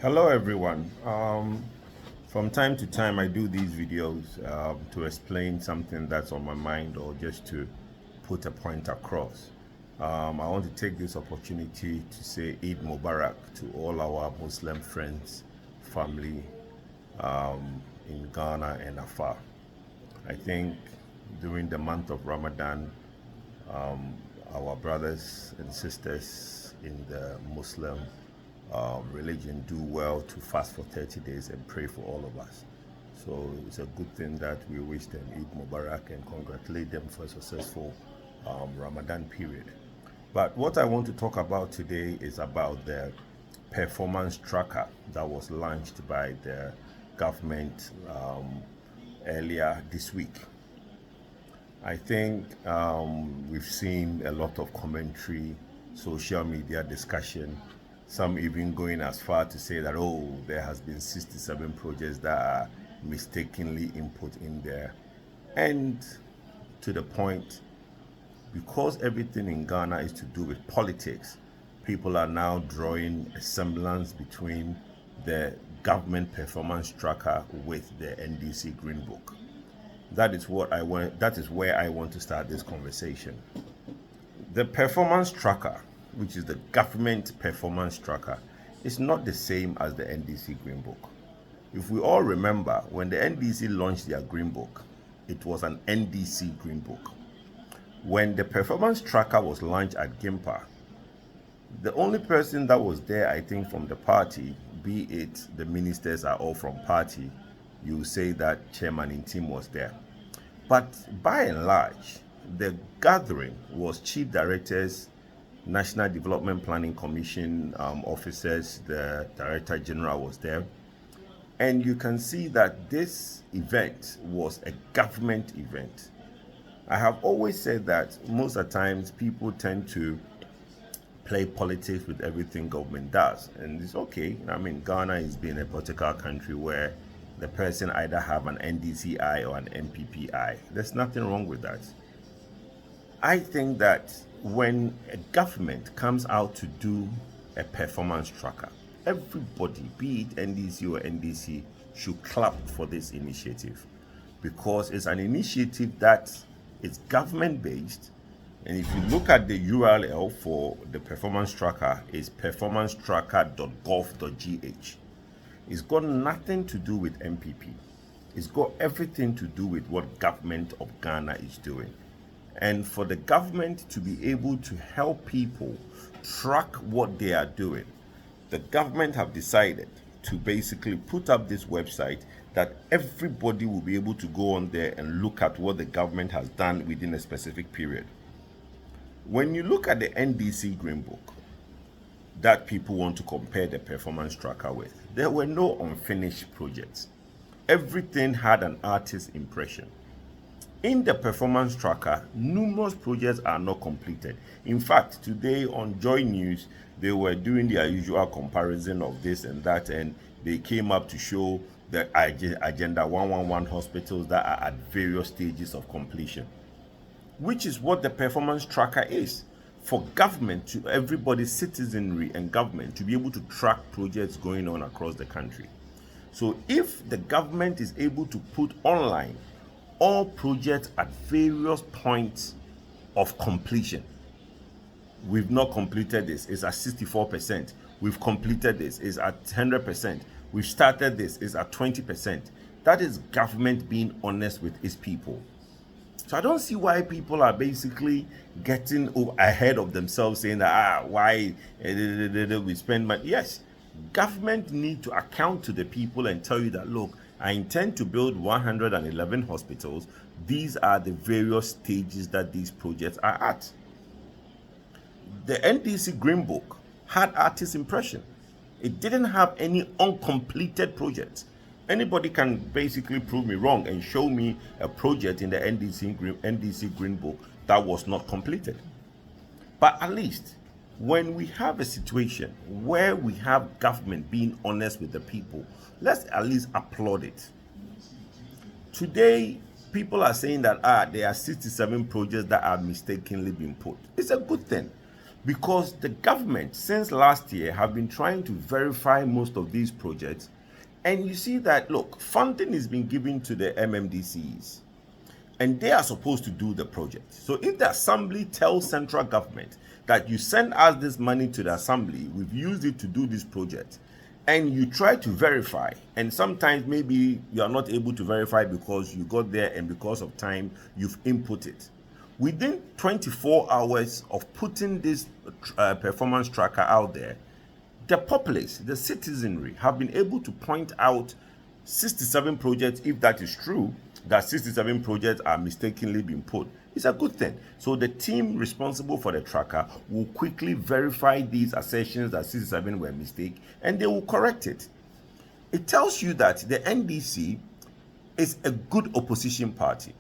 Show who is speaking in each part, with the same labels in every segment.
Speaker 1: Hello everyone. From time to time I do these videos to explain something that's on my mind or just to put a point across. I want to take this opportunity to say Eid Mubarak to all our Muslim friends, family in Ghana and afar. I think during the month of Ramadan, our brothers and sisters in the Muslim religion do well to fast for 30 days and pray for all of us. So it's a good thing that we wish them Eid Mubarak and congratulate them for a successful Ramadan period. But what I want to talk about today is about the performance tracker that was launched by the government earlier this week. I think we've seen a lot of commentary, social media discussion, some even going as far to say that, oh, there has been 67 projects that are mistakenly input in there. And to the point, because everything in Ghana is to do with politics, people are now drawing a semblance between the government performance tracker with the NDC Green Book. That is where I want to start this conversation. The performance tracker, which is the government performance tracker, is not the same as the NDC Green Book. If we all remember, when the NDC launched their Green Book, it was an NDC Green Book. When the performance tracker was launched at GIMPA, the only person that was there, I think, from the party, be it the ministers are all from party, you say that Chairman in team was there. But by and large, the gathering was chief directors, National Development Planning Commission officers, the Director General was there. And you can see that this event was a government event. I have always said that most of the times people tend to play politics with everything government does. And it's okay. I mean, Ghana is being a political country where the person either have an NDCI or an MPPI. There's nothing wrong with that. I think that when a government comes out to do a performance tracker, everybody, be it NDC or NDC, should clap for this initiative, because it's an initiative that is government-based. And if you look at the URL for the performance tracker, it's performancetracker.gov.gh. It's got nothing to do with MPP. It's got everything to do with what government of Ghana is doing. And for the government to be able to help people track what they are doing, the government have decided to basically put up this website that everybody will be able to go on there and look at what the government has done within a specific period. When you look at the NDC Green Book that people want to compare the performance tracker with, there were no unfinished projects. Everything had an artist's impression. In the performance tracker, numerous projects are not completed. In fact, today on Joy News, they were doing their usual comparison of this and that, and they came up to show the Agenda 111 hospitals that are at various stages of completion, which is what the performance tracker is. For government, to everybody, citizenry and government, to be able to track projects going on across the country. So if the government is able to put online all projects at various points of completion, we've not completed this, it's at 64%. We've completed this, it's at 100%. We've started this, it's at 20%. That is government being honest with its people. So I don't see why people are basically getting ahead of themselves, saying that, why we spend money. Yes, government need to account to the people and tell you that, look, I intend to build 111 hospitals. These are the various stages that these projects are at. The NDC Green Book had artist impression. It didn't have any uncompleted projects. Anybody can basically prove me wrong and show me a project in the NDC Green Book that was not completed. But at least when we have a situation where we have government being honest with the people, let's at least applaud it. Today, people are saying that there are 67 projects that are mistakenly being put. It's a good thing. Because the government, since last year, have been trying to verify most of these projects. And you see that, look, funding is being given to the MMDCs, and they are supposed to do the project. So if the assembly tells central government that you send us this money to the assembly, we've used it to do this project, and you try to verify, and sometimes maybe you are not able to verify because you got there and because of time you've input it. Within 24 hours of putting this performance tracker out there, the populace, the citizenry, have been able to point out 67 projects. If that is true, that 67 projects are mistakenly being put, it's a good thing. So the team responsible for the tracker will quickly verify these assertions that 67 were mistake, and they will correct it. It tells you that the NDC is a good opposition party.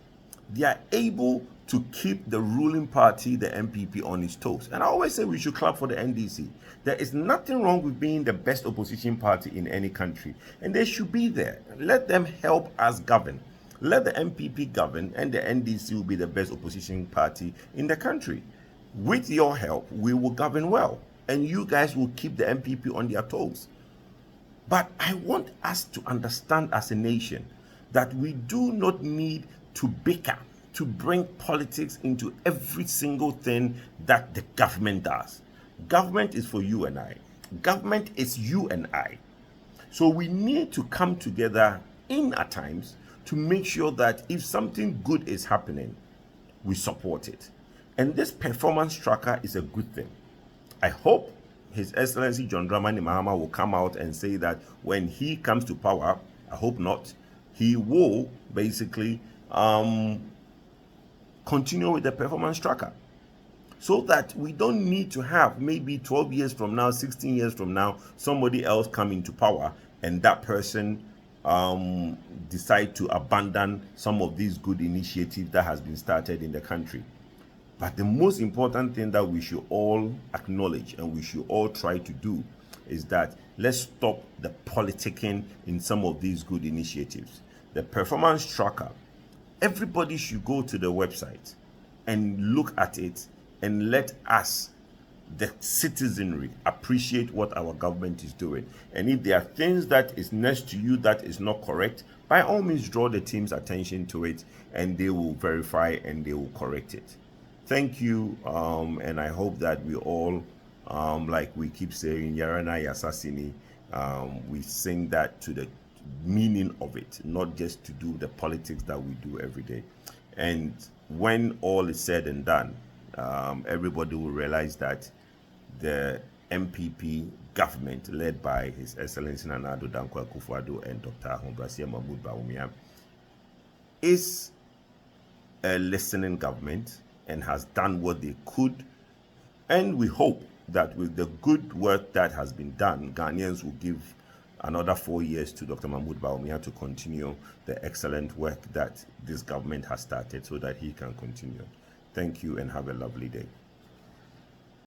Speaker 1: They are able to keep the ruling party, the MPP, on its toes. And I always say we should clap for the NDC. There is nothing wrong with being the best opposition party in any country, and they should be there. Let them help us govern. Let the MPP govern, and the NDC will be the best opposition party in the country. With your help, we will govern well, and you guys will keep the MPP on their toes. But I want us to understand as a nation that we do not need to bicker, to bring politics into every single thing that the government does. Government is for you and I. Government is you and I. So we need to come together at times to make sure that if something good is happening, we support it. And this performance tracker is a good thing. I hope His Excellency John Dramani Mahama will come out and say that when he comes to power, I hope not, he will basically continue with the performance tracker, so that we don't need to have maybe 12 years from now, 16 years from now, somebody else come into power and that person decide to abandon some of these good initiatives that has been started in the country. But the most important thing that we should all acknowledge and we should all try to do is that let's stop the politicking in some of these good initiatives. The performance tracker, everybody should go to the website and look at it and let us, the citizenry, appreciate what our government is doing. And if there are things that is next to you that is not correct, by all means draw the team's attention to it and they will verify and they will correct it. Thank you, and I hope that we all, like we keep saying, Yarana Yasasini, we sing that to the meaning of it, not just to do the politics that we do every day. And when all is said and done, everybody will realize that the MPP government, led by His Excellency Nana Addo Dankwa Akufo-Addo and Dr. Ahombrasea Mahmoud Bawumia, is a listening government and has done what they could. And we hope that with the good work that has been done, Ghanaians will give another 4 years to Dr. Mahmoud Bawumia to continue the excellent work that this government has started so that he can continue. Thank you and have a lovely day.